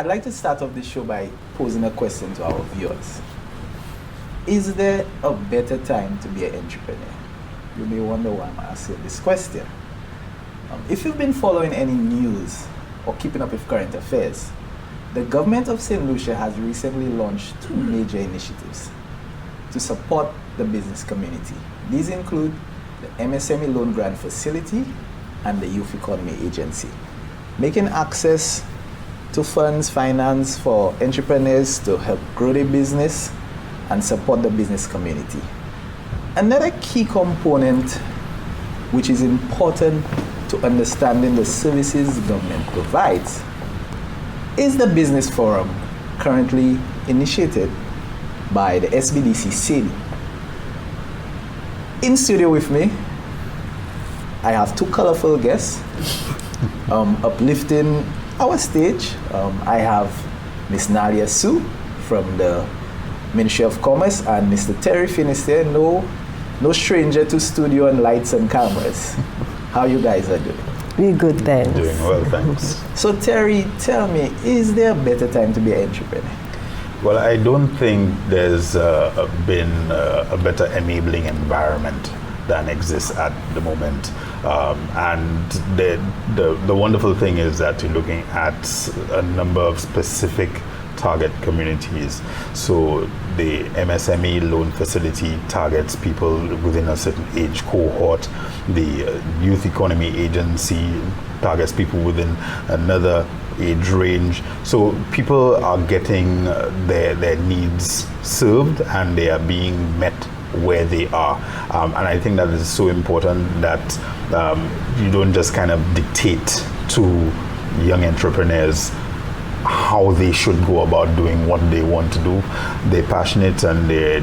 like to start off the show by posing a question to our viewers. Is there a better time to be an entrepreneur? You may wonder why I'm asking this question. If you've been following any news or keeping up with current affairs, the government of St. Lucia has recently launched 2 major initiatives to support the business community. These include the MSME Loan Grant Facility and the Youth Economy Agency, making access to funds, finance for entrepreneurs to help grow their business and support the business community. Another key component which is important to understanding the services government provides is the Business Forum, currently initiated by the SBDC city. In studio with me, I have 2 colorful guests uplifting our stage. I have Ms. Nadia Sue from the Ministry of Commerce and Mr. Terry Finister, no stranger to studio and lights and cameras. How you guys are doing? We're good, thanks. Doing well, thanks. So Terry, tell me, is there a better time to be an entrepreneur? Well, I don't think there's been a better enabling environment than exists at the moment. And the wonderful thing is that you're looking at a number of specific target communities. So the MSME loan facility targets people within a certain age cohort. The Youth Economy Agency targets people within another age range. So people are getting their needs served and they are being met where they are. And I think that is so important that you don't just kind of dictate to young entrepreneurs how they should go about doing what they want to do. They're passionate and they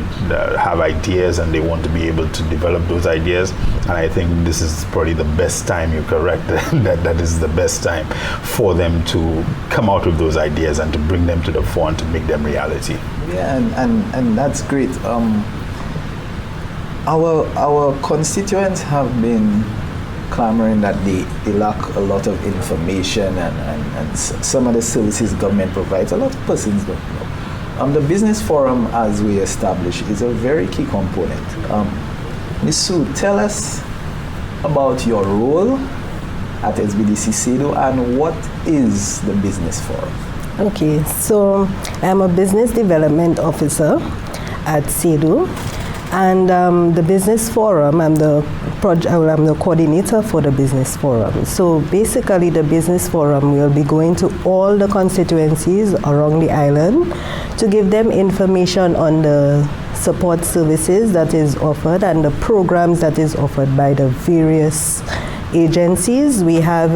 have ideas and they want to be able to develop those ideas. And I think this is probably the best time, you're correct, that is the best time for them to come out with those ideas and to bring them to the fore and to make them reality. Yeah, and that's great. Our constituents have been clamoring that they lack a lot of information and some of the services government provides, a lot of persons don't know. The Business Forum, as we established, is a very key component. Ms. Sue, tell us about your role at SBDC CEDO and what is the Business Forum? Okay, so I'm a business development officer at CEDO. And the Business Forum, I'm the coordinator for the Business Forum. So basically the Business Forum will be going to all the constituencies around the island to give them information on the support services that is offered and the programs that is offered by the various agencies. We have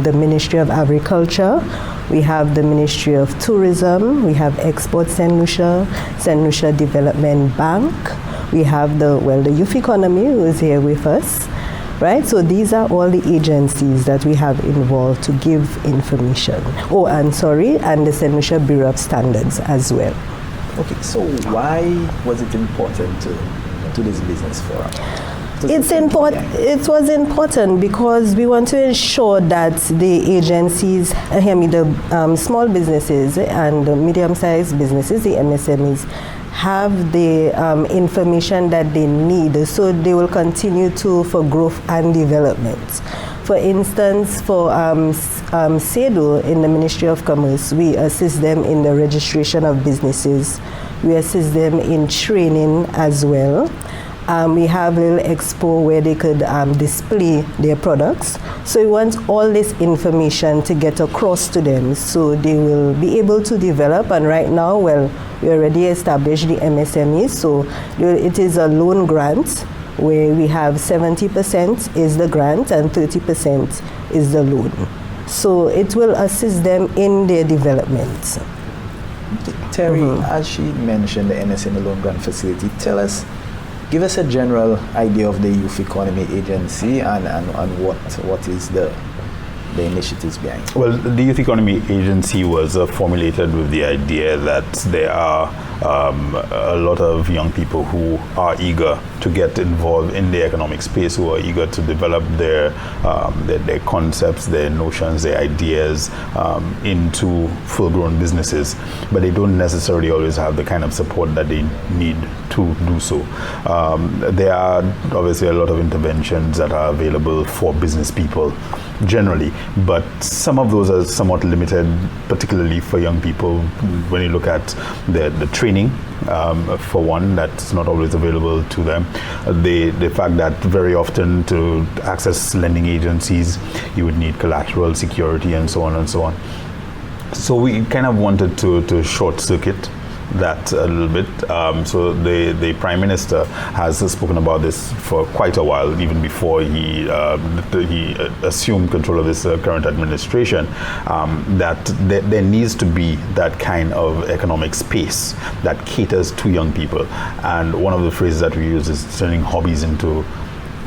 the Ministry of Agriculture, we have the Ministry of Tourism, we have Export St. Lucia Development Bank, we have the Youth Economy who is here with us, right? So these are all the agencies that we have involved to give information. And the St. Lucia Bureau of Standards as well. Okay, so why was it important to this Business Forum? It was important because we want to ensure that the agencies, the small businesses and the medium-sized businesses, the MSMEs, have the information that they need, so they will continue for growth and development. For instance, for CEDO in the Ministry of Commerce, we assist them in the registration of businesses. We assist them in training as well. We have a little expo where they could display their products. So we want all this information to get across to them so they will be able to develop. And right now, we already established the MSME. So it is a loan grant where we have 70% is the grant and 30% is the loan. So it will assist them in their development. Terry, as she mentioned the MSME Loan Grant Facility, give us a general idea of the Youth Economy Agency and what is the initiatives behind it. Well, the Youth Economy Agency was formulated with the idea that there are a lot of young people who are eager to get involved in the economic space, who are eager to develop their concepts, their notions, their ideas into full-grown businesses, but they don't necessarily always have the kind of support that they need to do so. There are obviously a lot of interventions that are available for business people generally, but some of those are somewhat limited, particularly for young people. When you look at the training, for one, that's not always available to them. The fact that very often to access lending agencies, you would need collateral security and so on and so on. So we kind of wanted to short circuit that a little bit. So the Prime Minister has spoken about this for quite a while, even before he assumed control of this current administration, that there needs to be that kind of economic space that caters to young people. And one of the phrases that we use is turning hobbies into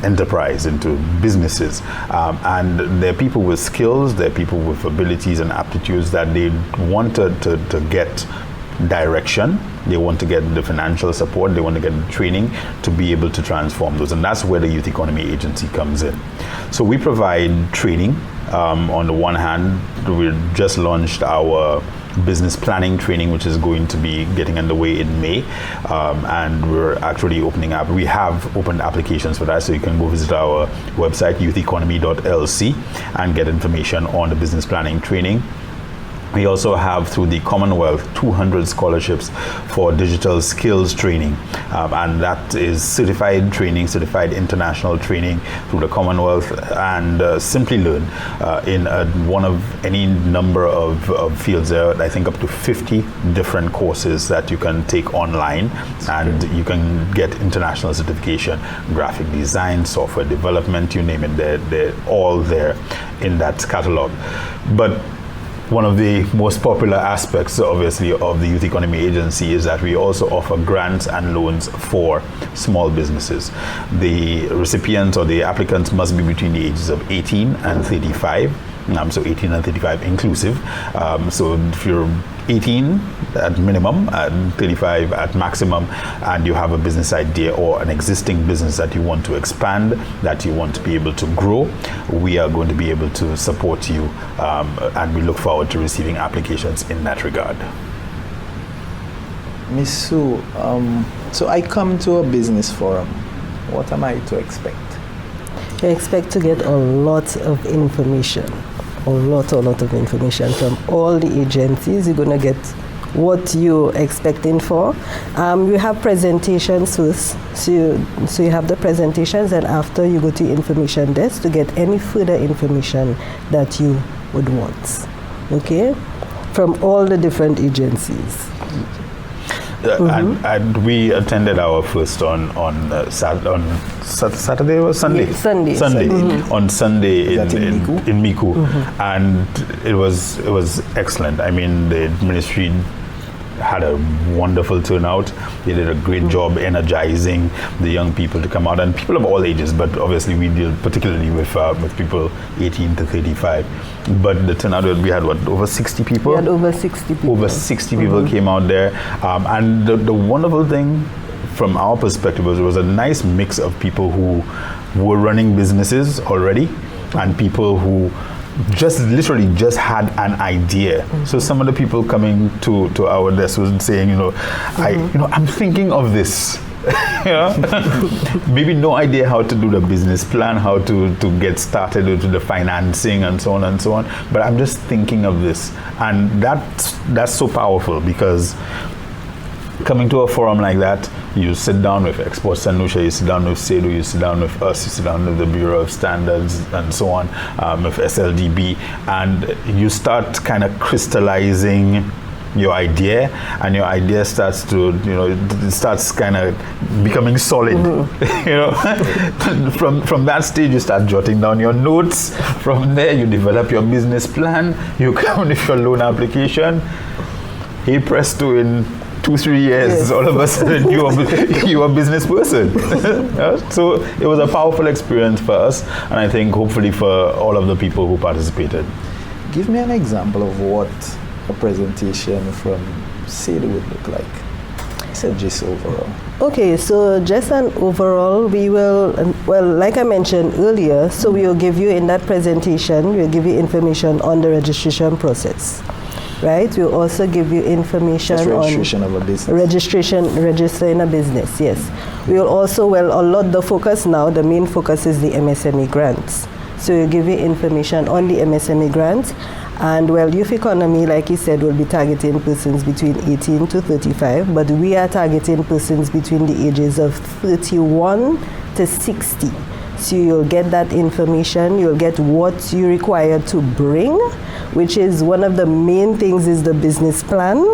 enterprise, into businesses. And there are people with skills, there are people with abilities and aptitudes that they wanted to get direction, they want to get the financial support, they want to get the training to be able to transform those, and that's where the Youth Economy Agency comes in. So we provide training. On the one hand, we just launched our business planning training, which is going to be getting underway in May, and we're actually opening up. We have opened applications for that, so you can go visit our website, youtheconomy.lc, and get information on the business planning training. We also have, through the Commonwealth, 200 scholarships for digital skills training, and that is certified training, certified international training through the Commonwealth, and Simply Learn in one of any number of fields. There are, I think, up to 50 different courses that you can take online, and you can get international certification, graphic design, software development, you name it, they're all there in that catalog. But one of the most popular aspects, obviously, of the Youth Economy Agency is that we also offer grants and loans for small businesses. The recipients or the applicants must be between the ages of 18 and 35. So 18 and 35 inclusive. So if you're 18 at minimum and 35 at maximum, and you have a business idea or an existing business that you want to expand, that you want to be able to grow, we are going to be able to support you, and we look forward to receiving applications in that regard. Ms. Sue, so I come to a business forum. What am I to expect? You expect to get a lot of information. A lot of information from all the agencies. You're going to get what you're expecting for. We have presentations first. So you have the presentations, and after you go to information desk to get any further information that you would want. Okay? From all the different agencies. And we attended our first on Saturday or Sunday? Sunday. On Sunday in Miku, and it was excellent. I mean, the ministry had a wonderful turnout. They did a great job energizing the young people to come out, and people of all ages, but obviously we deal particularly with people 18 to 35. But the turnout, we had over 60 people? We had over 60 people. Over 60 people came out there. And the wonderful thing from our perspective was it was a nice mix of people who were running businesses already and people who literally just had an idea. So some of the people coming to our desk was saying, I'm thinking of this. Maybe no idea how to do the business plan, how to get started with the financing and so on, but I'm just thinking of this. And that's so powerful, because coming to a forum like that, you sit down with experts and Lucia, you sit down with SEDU, you sit down with us, you sit down with the Bureau of Standards and so on, with SLDB, and you start kind of crystallizing your idea, and your idea starts to, it starts kind of becoming solid. From that stage, you start jotting down your notes. From there, you develop your business plan. You come with your loan application. Hey presto, in 2-3 years, yes. All of a sudden you're a business person. So it was a powerful experience for us, and I think hopefully for all of the people who participated. Give me an example of what a presentation from SEDU would look like. So just overall. Okay, so just an overall, we will, well, like I mentioned earlier, so we will give you in that presentation, we'll give you information on the registration process, right? We'll also give you information That's on registration of a business. registering a business, yes. We will also, well, a lot, the focus now, the main focus is the MSME grants. So we'll give you information on the MSME grants. And well, youth economy, like you said, will be targeting persons between 18 to 35, but we are targeting persons between the ages of 31 to 60. So you'll get that information, you'll get what you require to bring, which is one of the main things is the business plan.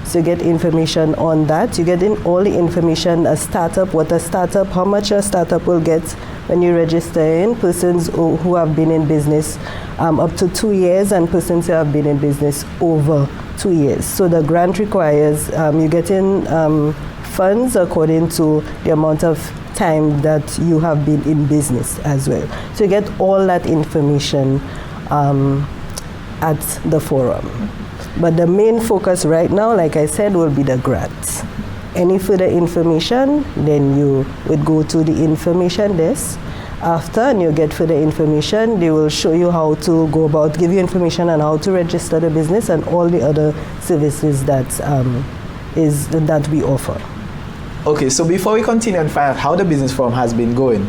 So you get information on that. You get in all the information, a startup, what a startup, how much a startup will get when you register in, persons who have been in business up to 2 years and persons who have been in business over 2 years. So the grant requires you get in funds according to the amount of time that you have been in business as well. So you get all that information at the forum. But the main focus right now, like I said, will be the grants. Any further information, then you would go to the information desk after, and you'll get further information. They will show you how to go about, give you information on how to register the business and all the other services that that we offer. Okay, so before we continue and find out how the business forum has been going,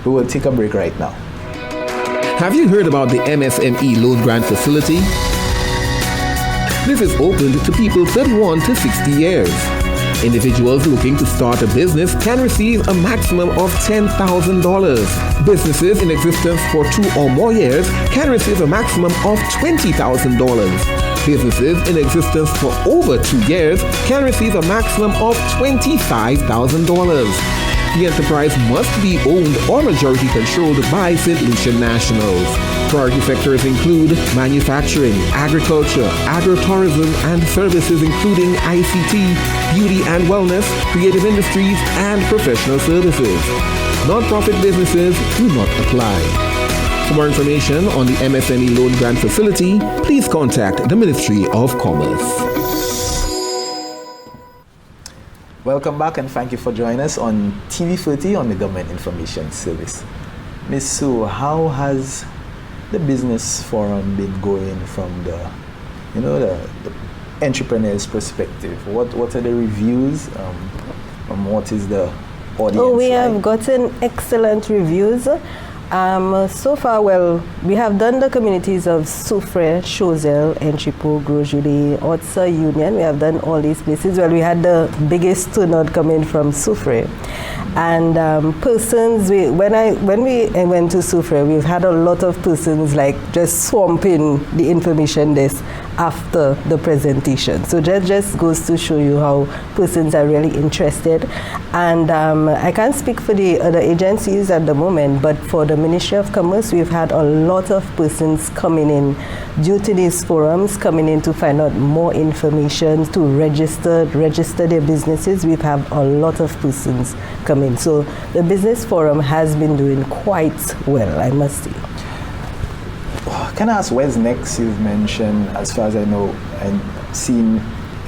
we will take a break right now. Have you heard about the MSME loan grant facility? This is open to people 31 to 60 years. Individuals looking to start a business can receive a maximum of $10,000. Businesses in existence for 2 or more years can receive a maximum of $20,000. Businesses in existence for over 2 years can receive a maximum of $25,000. The enterprise must be owned or majority controlled by St. Lucia nationals. Priority sectors include manufacturing, agriculture, agritourism, and services including ICT, beauty and wellness, creative industries, and professional services. Non-profit businesses do not apply. For more information on the MSME Loan Grant Facility, please contact the Ministry of Commerce. Welcome back and thank you for joining us on TV30 on the Government Information Service. Ms. Sue, how has the business forum been going from the entrepreneur's perspective? What are the reviews? What is the audience? Oh, we have gotten excellent reviews. So far, well, we have done the communities of Soufrière, Choiseul, Enchipo, Gros-Julie, Otsa, Union. We have done all these places. Well, we had the biggest turnout coming from Soufrière. And persons, when we went to Soufrière, we've had a lot of persons like just swamping the information desk after the presentation. So that just goes to show you how persons are really interested. And I can't speak for the other agencies at the moment, but for the Ministry of Commerce, we've had a lot of persons coming in due to these forums, coming in to find out more information, to register their businesses. We've had a lot of persons come in. So the business forum has been doing quite well, I must say. Can I ask where's next? You've mentioned, as far as I know, I've seen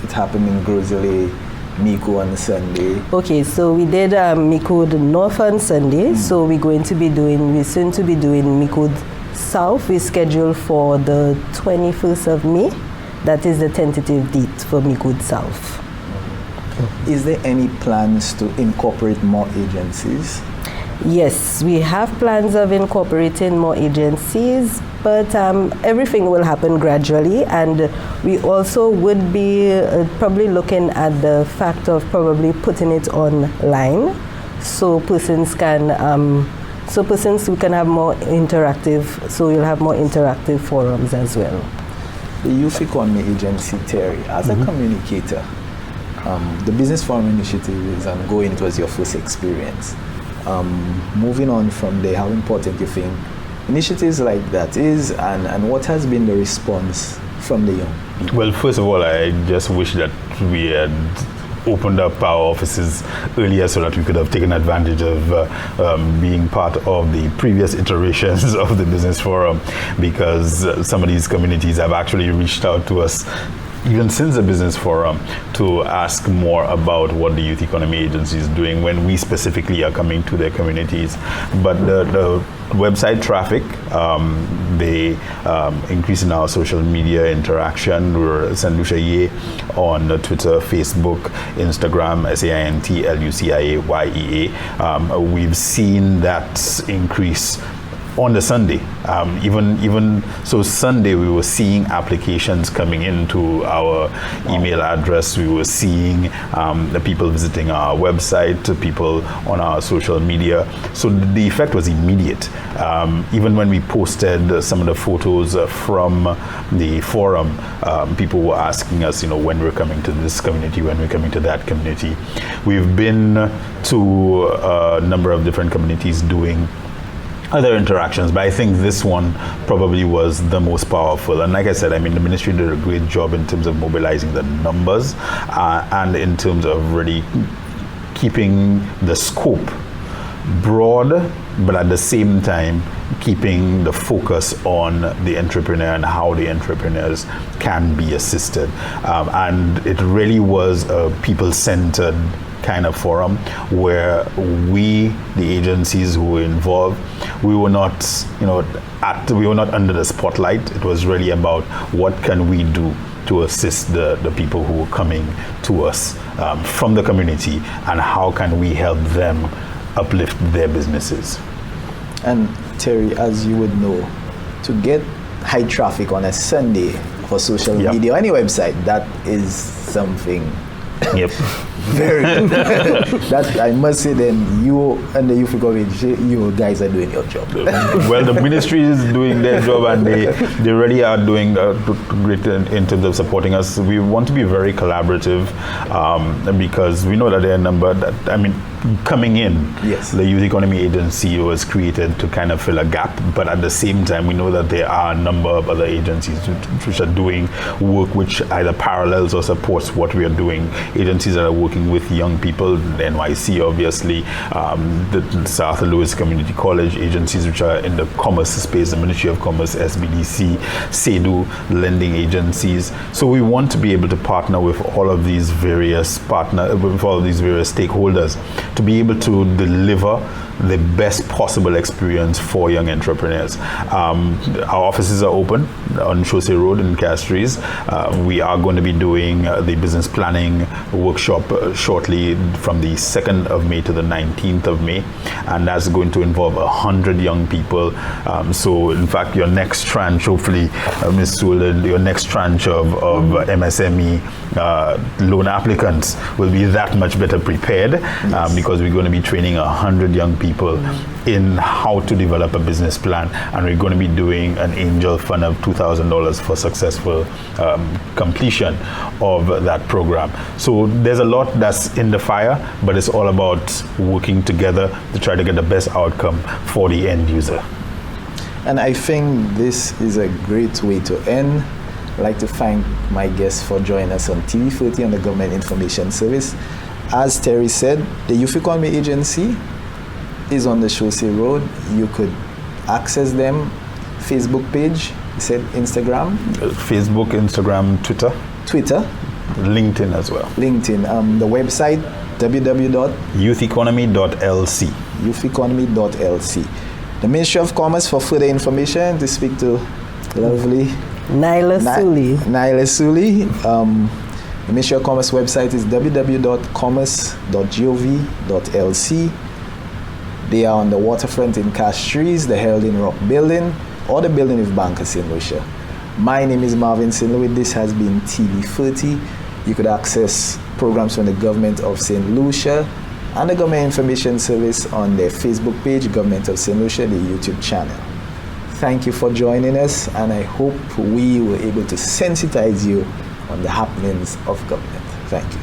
it happen in Gros-Julie, Miko on Sunday. Okay, so we did Miko the North on Sunday. So we're soon to be doing Miko South. We scheduled for the 21st of May. That is the tentative date for Miko South. Is there any plans to incorporate more agencies? Yes, we have plans of incorporating more agencies, but everything will happen gradually, and we also would be probably looking at the fact of probably putting it online, so persons can who can have more interactive. So you'll have more interactive forums as well. The Youth Economy Agency, Terry, as a communicator, the Business Forum Initiative is ongoing. It was your first experience. Moving on from there, how important you think initiatives like that is, and what has been the response from the young people? Well, first of all, I just wish that we had opened up our offices earlier so that we could have taken advantage of being part of the previous iterations of the Business Forum, because some of these communities have actually reached out to us even since the business forum, to ask more about what the Youth Economy Agency is doing when we specifically are coming to their communities. But the website traffic, the increase in our social media interaction, we're St. Lucia Ye on Twitter, Facebook, Instagram, SAINTLUCIAYEA. We've seen that increase on the Sunday. Even so, Sunday we were seeing applications coming into our email address. We were seeing the people visiting our website, people on our social media. So the effect was immediate. Even when we posted some of the photos from the forum, people were asking us, when we're coming to this community, when we're coming to that community. We've been to a number of different communities doing other interactions, but I think this one probably was the most powerful. And like I said, the ministry did a great job in terms of mobilizing the numbers and in terms of really keeping the scope broad, but at the same time keeping the focus on the entrepreneur and how the entrepreneurs can be assisted. And it really was a people-centered kind of forum where we, the agencies who were involved, we were not, we were not under the spotlight. It was really about what can we do to assist the people who were coming to us from the community, and how can we help them uplift their businesses. And Terry, as you would know, to get high traffic on a Sunday for social media or any website, that is something very that I must say, then you and the Youth Economy, you guys are doing your job. Well, the ministry is doing their job, and they really are doing great in terms of supporting us. We want to be very collaborative because we know that there are a number that, coming in, the Youth Economy Agency was created to kind of fill a gap, but at the same time we know that there are a number of other agencies which are doing work which either parallels or supports what we are doing. Agencies that are working with young people, the NYC obviously, the South Louis Community College, agencies which are in the commerce space, the Ministry of Commerce, SBDC, SEDU, lending agencies. So we want to be able to partner with all of these various stakeholders to be able to deliver the best possible experience for young entrepreneurs. Our offices are open on Chaussee Road in Castries. We are going to be doing the business planning workshop shortly from the 2nd of May to the 19th of May, and that's going to involve 100 young people. So in fact, your next tranche, hopefully, Ms. Sewell, your next tranche of MSME loan applicants will be that much better prepared, because we're going to be training 100 young people in how to develop a business plan, and we're going to be doing an angel fund of $2,000 for successful completion of that program. So there's a lot that's in the fire, but it's all about working together to try to get the best outcome for the end user. And I think this is a great way to end. I'd like to thank my guests for joining us on TV30 on the Government Information Service. As Terry said, the Youth Economy Agency is on the Chaussee Road. You could access them. Facebook page, you said Instagram? Facebook, Instagram, Twitter, LinkedIn as well. LinkedIn. The website, www.youtheconomy.lc. Youtheconomy.lc. The Ministry of Commerce, for further information, to speak to lovely Nyla Suli. The Ministry of Commerce website is www.commerce.gov.lc. They are on the waterfront in Castries, the Heralding Rock building, or the building of Bank of St. Lucia. My name is Marvin St. Louis. This has been TV30. You could access programs from the Government of St. Lucia and the Government Information Service on their Facebook page, Government of St. Lucia, the YouTube channel. Thank you for joining us, and I hope we were able to sensitize you on the happenings of government. Thank you.